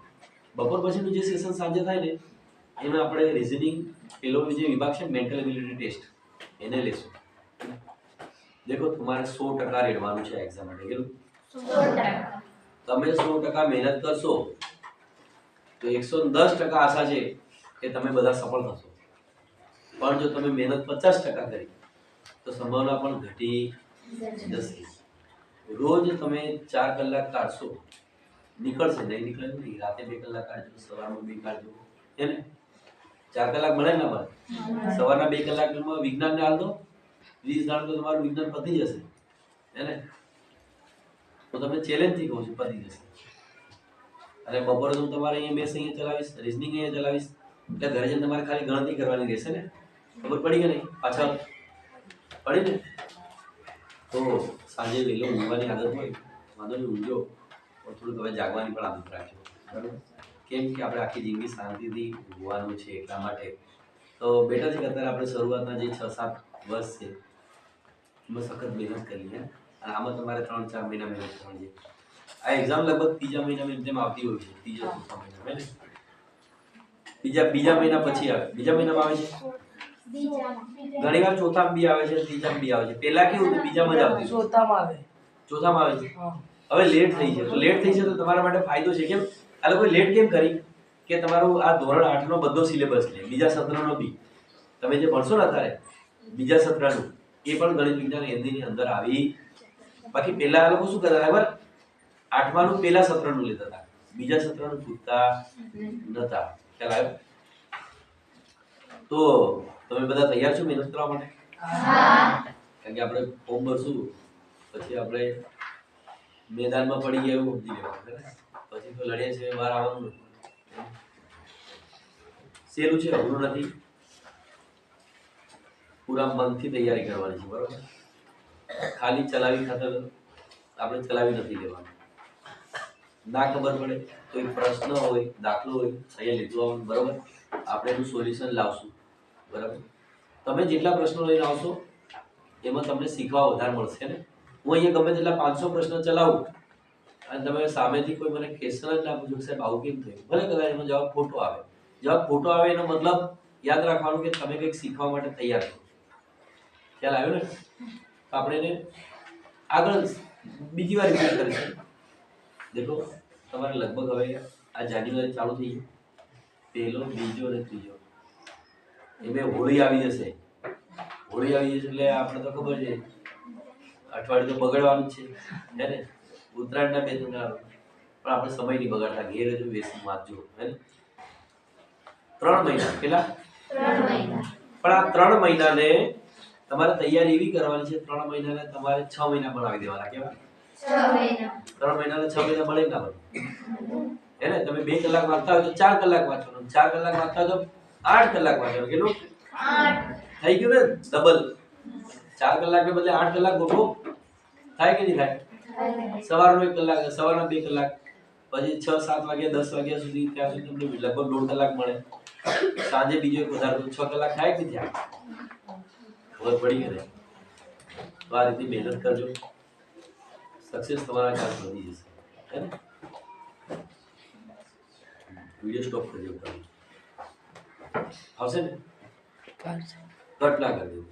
બપોર પછીનું જે સેશન સાંજે થાય ને એમાં આપણે રિઝનિંગ પેલો જે વિભાગ છે મેન્ટલ એબિલિટી ટેસ્ટ એને લેશું. દેખો તમારે 100% રેડવાનું છે એક્ઝામ માટે. કેટલું? 100%. તમે 100% મહેનત કરશો તો 110% આશા છે કે તમે બધા સફળ થશો. પણ જો તમે મહેનત 50% કરી તો સંભાવના પણ ઘટી જશે. રોજ તમે 4 કલાક કાઢશો, નીકળશે નહીં નીકળે નહીં, રાતે 2 કલાક કાઢજો, સવારમાં 2 કાઢજો, હે ને? 4 કલાક મળે ને મળે? સવારના 2 કલાકમાં વિજ્ઞાનને હાલ દો, 20 દાડ તો તમારું વિજ્ઞાન પતી જશે, હે ને? તો તમને ચેલેન્જથી કહું છું, પતી જશે. અને બપોરે હું તમારે અહીંયા મેથ્સ અહીંયા ચલાવીશ, રિઝનિંગ અહીંયા ચલાવીશ, એટલે ઘરે જઈને તમારે ખાલી ગણતરી કરવાની રહેશે ને. ખબર પડી કે નહીં? પાછળ પડી ને? તો સાંજે વહેલો ઊંઘવાની આદત હોય, વાંધો નહીં, ઊંઘજો, પણ થોડુંક હવે જાગવાની પણ આદત રાખજો, બરાબર? કેમ કે આપણે આખી જિંદગી શાંતિથી ઊંઘવાનું છે એટલા માટે. તો બેટા છે કે અત્યારે આપણે શરૂઆતના જે 6-7 વર્ષ છે એમાં સખત મહેનત કરી છે. અને આમાં તમારે 3-4 મહિના મહેનત કરવાની છે. આ એક્ઝામ લગભગ ત્રીજા મહિનામાં જેમ આવતી હોય છે, ત્રીજા મહિના ને બીજા મહિના પછી આવે. બીજા મહિનામાં આવે છે, ઘણી વાર ચોથામાં બી આવે છે, ત્રીજામાં બી આવે છે. પહેલા કેવું હતું? બીજામાં જ આવતી, ચોથામાં આવે છે. હવે લેટ થઈ છે, તો લેટ થઈ છે તો તમારા માટે ફાયદો છે. કેમ? આ લોકોએ લેટ કેમ કરી? કે તમારું આ ધોરણ 8 નો બધો સિલેબસ લે, બીજા સત્રનો બી તમે જે ભણશો ને અત્યારે બીજા સત્રનું એ પણ ગણિત વિજ્ઞાન હિન્દીની અંદર આવી. બાકી પહેલા આ લોકો શું કરતા ખબર? 8મા નું પહેલા સત્રનું લેતા હતા, બીજા સત્રનું પૂછતા નતા. ખ્યાલ આવ્યો? તો તમે બધા તૈયાર છો મહેનત કરવા માટે? કારણ કે આપણે ફોર્મ ભરશું પછી આપણે મેદાનમાં પડી ગયા એવું સમજી લેવાનું, પછી તો લડ્યા છે બહાર આવવાનું. સહેલું છે, અઘરું નથી. પૂરા મનથી તૈયારી કરવાની છે, બરોબર? ખાલી ચલાવી ખાતર આપણે ચલાવી નથી લેવાનું. ના ખબર પડે તો એક પ્રશ્ન હોય, દાખલો હોય, અહીંયા લીધું આવવાનું, બરોબર? આપણે એનું સોલ્યુશન લાવશું, બરાબર? તમે જેટલા પ્રશ્નો લઈને આવશો એમાં તમને શીખવા વધારે મળશે ને. હું અહીંયા ગમે તેટલા 500 પ્રશ્ન ચલાવું અને તમે સામેથી કોઈ મને ક્વેશ્ચન જ ના પૂછો કે સાહેબ આવું કેમ થયું, ભલે કદાચ એનો જવાબ ખોટો આવે. જવાબ ખોટો આવે એનો મતલબ યાદ રાખવાનું કે તમે કંઈક શીખવા માટે તૈયાર છો. ખ્યાલ આવ્યો ને? તો આપણે એને આગળ બીજી વાર રિપીટ કરીશું. દેખો તમારે લગભગ હવે આ જાન્યુઆરી ચાલુ થઈ ગયું, પહેલો, બીજો અને ત્રીજો. એમાં હોળી આવી જશે. હોળી આવી જશે એટલે આપણે તો ખબર છે અઠવાડિયું તો બગડવાનું જ છે, હે ને? ઉત્તરાયણના 2 પણ આપણે સમય નહીં બગાડતા, ઘેર જ બેસી વાંચજો, હે ને? 3 મહિના કેટલા? 3 મહિના. પણ આ 3 મહિનાને તમારે તૈયારી એવી કરવાની છે, 3 મહિનાને તમારે 6 મહિના બનાવી દેવાના. કેવા? 6 મહિના. 3 મહિનાને 6 મહિના મળે ના મળે? હે ને? તમે 2 કલાક વાંચતા હોય તો 4 કલાક વાંચવાનું, 4 કલાક વાંચતા હોય તો 8 કલાક વાંચવાનું. કેટલું? 8. થઈ ગયું ને? ડબલ. 4 કલાકને બદલે 8 કલાક ગોઠવો. થાય કે નહીં થાય? સવારનો 1 કલાક, સવારના 2 કલાક, પછી 6-7 વાગ્યા 10 વાગ્યા સુધી, ત્યાં સુધી તમને લગભગ 1.5 કલાક મળે. સાંજે બીજો એક વધારે 6 કલાક થાય કે ત્યાં ખબર પડી કે નહીં? તો આ રીતે મહેનત કરજો, સક્સેસ તમારા ચાન્સ વધી જશે, હે ને? વિડીયો સ્ટોપ કરજો. આવશે ને? કટ ના કરી દેવું.